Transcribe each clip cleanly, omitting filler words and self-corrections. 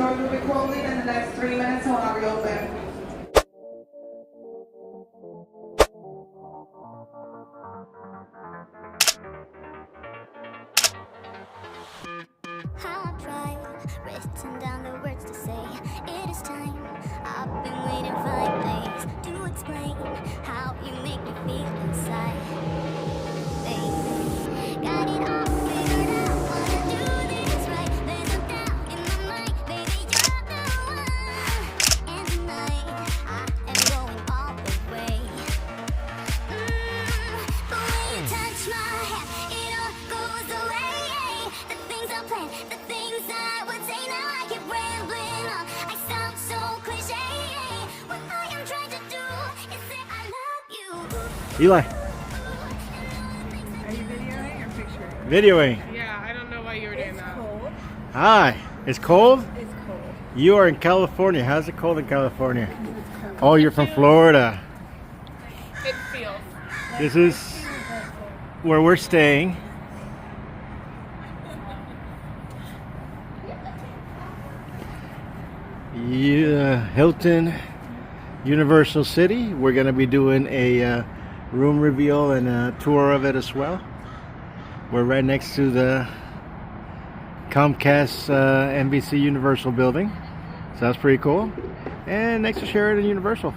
doors will be closing in the next 3 minutes when I reopen. Written down the words to say, it is time. I've been waiting 5 days to explain how you make me feel inside. Baby, got it all figured out, wanna do this right. There's no doubt in my mind, baby, you're the one. And tonight, I am going all the way. But when you touch my hair, it all goes away. The things I planned, the things I would say, now I keep rambling on. I sound so cliche. What I am trying to do is say I love you. Eli. Are you videoing or picturing? Videoing. Yeah, I don't know why you were doing that. Cold. Hi. It's cold? It's cold. You are in California. How's it cold in California? It's cold. Oh, you're from Florida. It feels. This is where we're staying. Yeah, Hilton, Universal City. We're going to be doing a room reveal and a tour of it as well. We're right next to the Comcast NBC Universal building. So that's pretty cool. And next to Sheraton Universal.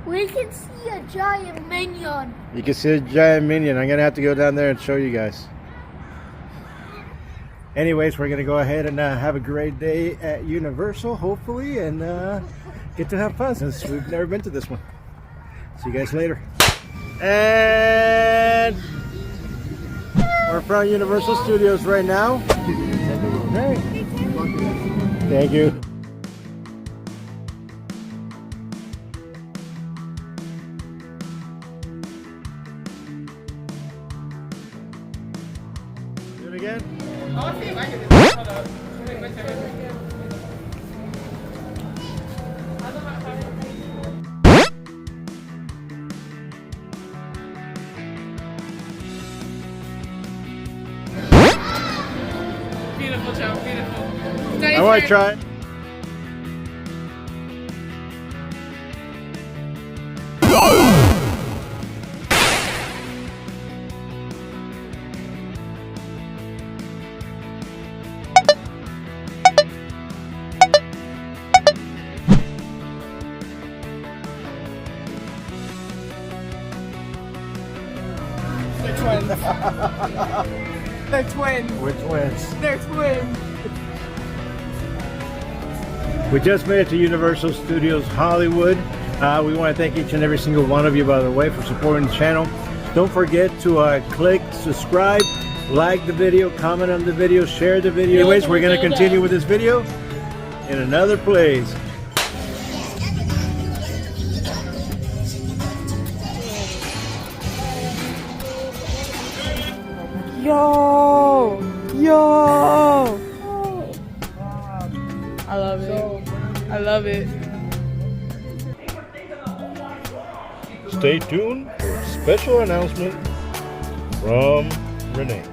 We can see a giant minion. You can see a giant minion. I'm going to have to go down there and show you guys. Anyways, we're going to go ahead and have a great day at Universal, hopefully, and get to have fun since we've never been to this one. See you guys later. And we're in front of Universal Studios right now. Hey. Thank you. Do it again. I'll see if I can do this. Hold up. Wait, wait, wait. I don't know how Beautiful, Joe. Beautiful. Nice. I want to try it. They're twins. They're twins. We're twins. They're twins. We just made it to Universal Studios Hollywood. We want to thank each and every single one of you, by the way, for supporting the channel. Don't forget to click subscribe, like the video, comment on the video, share the video. Anyways, we're going to continue with this video in another place. Yo! Yo! I love it. I love it. Stay tuned for a special announcement from Renee.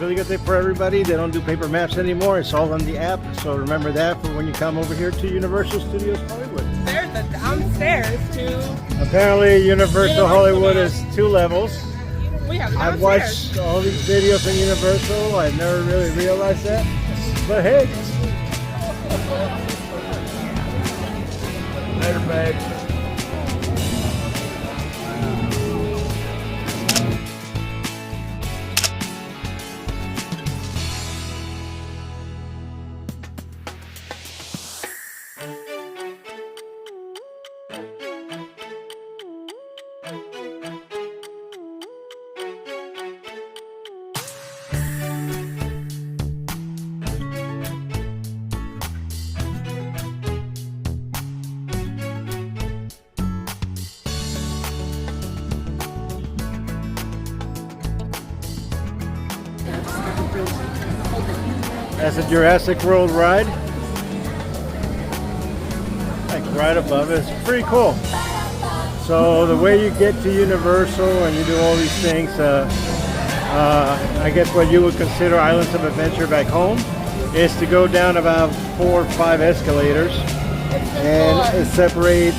Really good day for everybody. They don't do paper maps anymore. It's all on the app. So remember that for when you come over here to Universal Studios Hollywood. There's a downstairs too. Apparently Universal Hollywood is 2 levels. We have I've downstairs. watched all these videos from Universal. I never really realized that. But hey. Later, babe. That's a Jurassic World ride. Like right above it. It's pretty cool. So the way you get to Universal and you do all these things, I guess what you would consider islands of adventure back home. is to go down about 4 or 5 escalators, and it separates,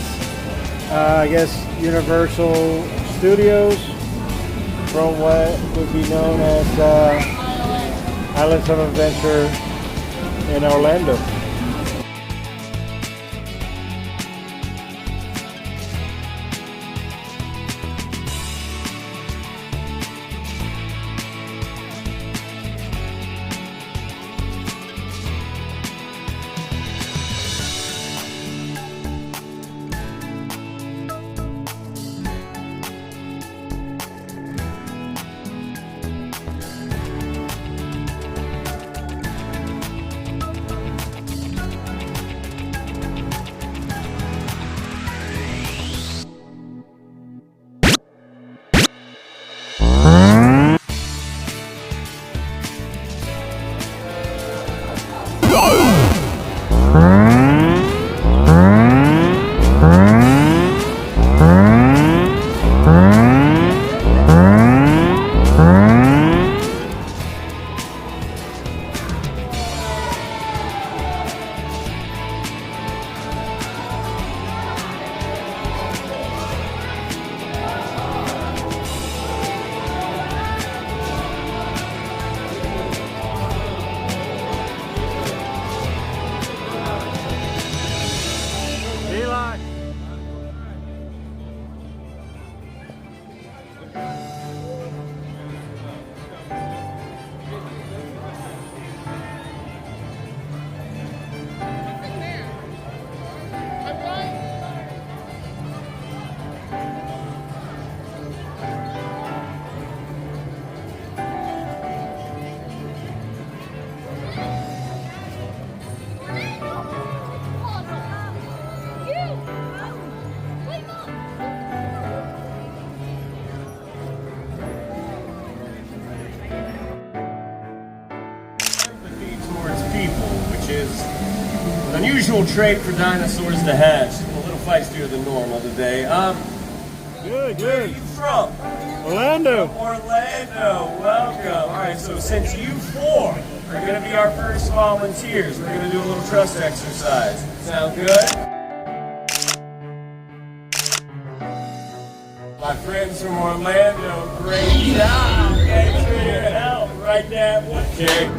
I guess, Universal Studios from what would be known as Islands of Adventure in Orlando. Is an unusual trait for dinosaurs to have. She's a little feistier than normal today. Good. Where are you from? Orlando. Orlando, welcome. All right, so since you four are going to be our first volunteers, we're going to do a little trust exercise. Sound good? My friends from Orlando, great job. Thanks for your help. Right there, one kick.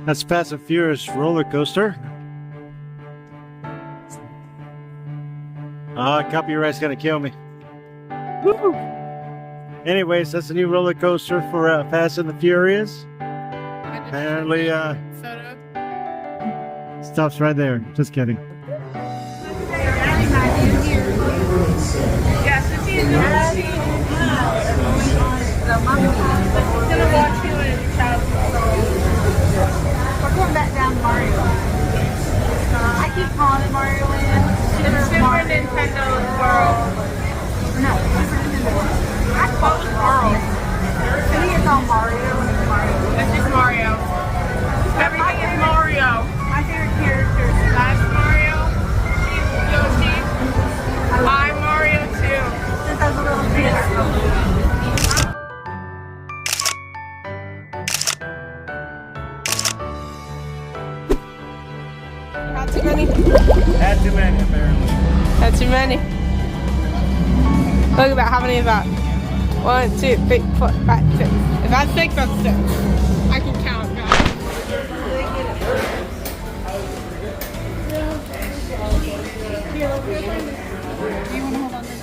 That's Fast and Furious roller coaster. Copyright's gonna kill me. Woo! Anyways, that's a new roller coaster for Fast and the Furious. Apparently, stops right there. Just kidding. We're going back down Mario Land. I keep calling it Mario Land. It's Super Nintendo World. No, Super Nintendo World. I call it World. To me, it's all Mario and it's Mario. It's just Mario. Everything is Mario. My favorite characters. That's Mario. She's Yoshi. I'm Mario too. Since I was a little kid. Not too many. Had too many, apparently. Not too many. Look at that. How many is that? 1, 2, 3, 4, 5, 6. If that's 6, that's 6. I can count, guys. Do you want to hold on to that?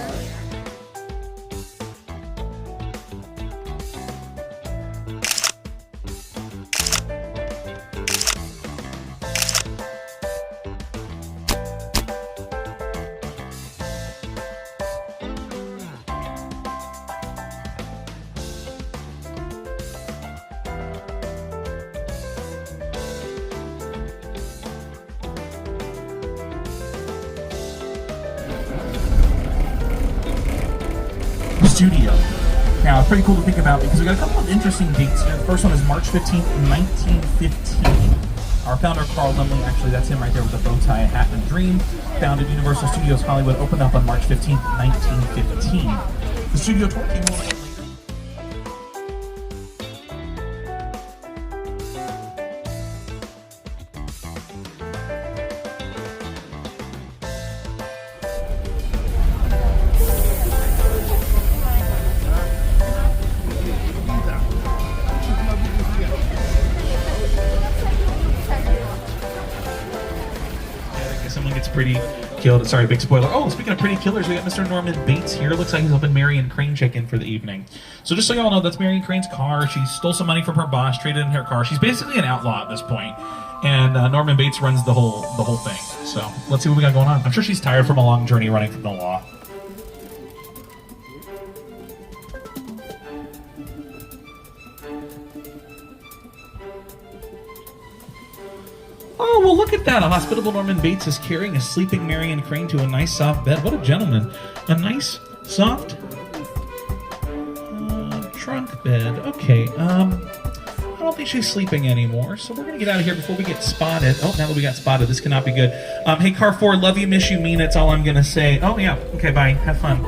Studio. Now, it's pretty cool to think about because we got a couple of interesting dates here. The first one is March 15th, 1915. Our founder, Carl Lumley, actually that's him right there with the bow tie, a hat, and a dream, founded Universal Studios Hollywood, opened up on March 15th, 1915. The studio tour came over later. Someone gets pretty killed. Sorry, big spoiler. Oh, speaking of pretty killers, we got Mr. Norman Bates here. Looks like he's helping Marion Crane check in for the evening. So just so y'all know, that's Marion Crane's car. She stole some money from her boss, traded in her car. She's basically an outlaw at this point. And Norman Bates runs the whole thing. So let's see what we got going on. I'm sure she's tired from a long journey running from the law. Oh, well, look at that. A hospitable Norman Bates is carrying a sleeping Marion Crane to a nice, soft bed. What a gentleman. A nice, soft trunk bed. Okay, I don't think she's sleeping anymore, so we're going to get out of here before we get spotted. Oh, now that we got spotted, this cannot be good. Hey, Car 4, love you, miss you, mean it's all I'm going to say. Oh, yeah. Okay, bye. Have fun.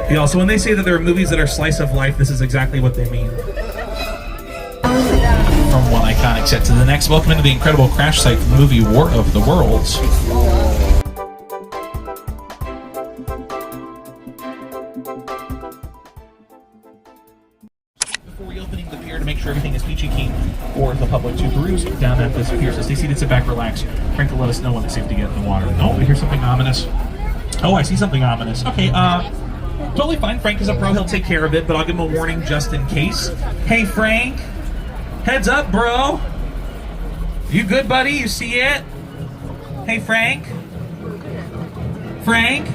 Yeah, so when they say that there are movies that are slice of life, this is exactly what they mean. From one iconic set to the next, welcome into the incredible crash site for the movie War of the Worlds. Before reopening the pier to make sure everything is peachy keen for the public to peruse down at this pier. So stay seated, sit back, relax. Frank will let us know when it's safe to get in the water. Oh, I hear something ominous. Oh, I see something ominous. Okay, totally fine. Frank is a pro, he'll take care of it, but I'll give him a warning just in case. Hey, Frank. Heads up, bro. You good, buddy? You see it? Hey, Frank? Frank?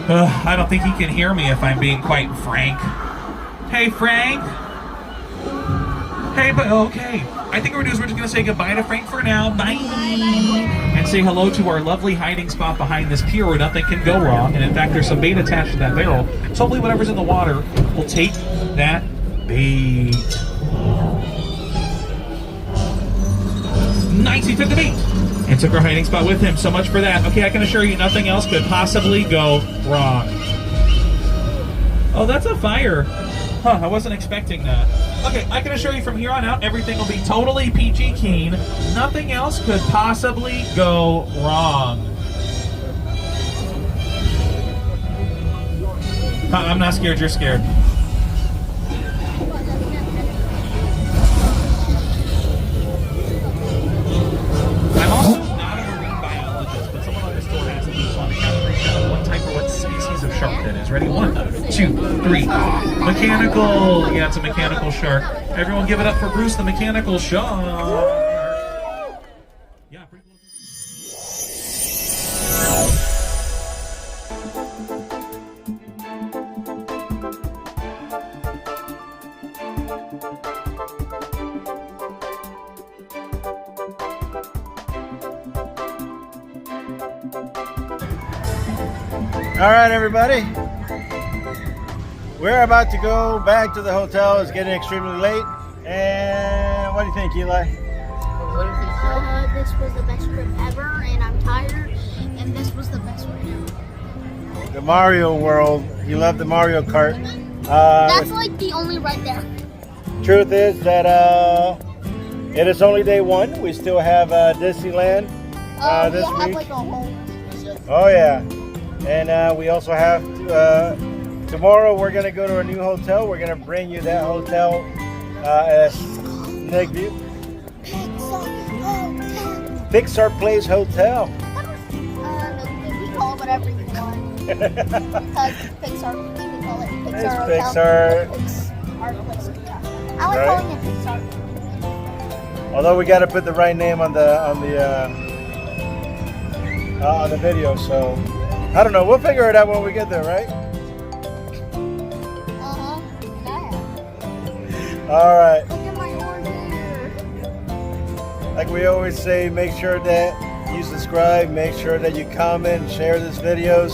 I don't think he can hear me if I'm being quite frank. Hey, Frank? Hey, but okay. I think what we're doing is we're just going to say goodbye to Frank for now. Bye. And say hello to our lovely hiding spot behind this pier where nothing can go wrong. And in fact, there's some bait attached to that barrel. So hopefully whatever's in the water will take that bait. Nice, he took the bait and took our hiding spot with him. So much for that. Okay, I can assure you nothing else could possibly go wrong. Oh, that's a fire. Huh, I wasn't expecting that. Okay, I can assure you from here on out, everything will be totally peachy keen. Nothing else could possibly go wrong. I'm not scared, you're scared. I'm also not a marine biologist, but someone on this store has me, so on the count of three, what type or what species of shark that is. Ready? 1, 2, 3. Mechanical. Yeah, it's a mechanical shark. Everyone give it up for Bruce, the mechanical shark. Yeah, pretty cool. All right, everybody. We're about to go back to the hotel. It's getting extremely late. And what do you think, Eli? This was the best trip ever, and I'm tired, and this was the best one ever. The Mario World. You love the Mario Kart. That's like the only right there. Truth is that it is only day 1. We still have Disneyland this we have week. like a whole... Oh yeah, and we also have tomorrow. We're gonna go to a new hotel. We're gonna bring you that hotel as Nick View. Pixar Place Hotel. You call it whatever you want. Because Pixar, you can call it Pixar. It's Hotel. Pixar. It's our place. I like Right. calling it Pixar. Although we got to put the right name on the video, so I don't know. We'll figure it out when we get there, right? Yeah. All right. Look at my orange hair. Like we always say, make sure that you subscribe, make sure that you comment, share these videos.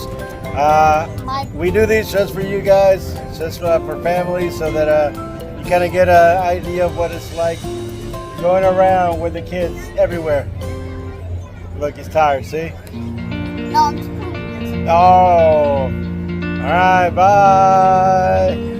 We do these just for you guys, just for families, so that you kind of get an idea of what it's like going around with the kids everywhere. Look, he's tired, see? No, I'm just Oh. All right, bye.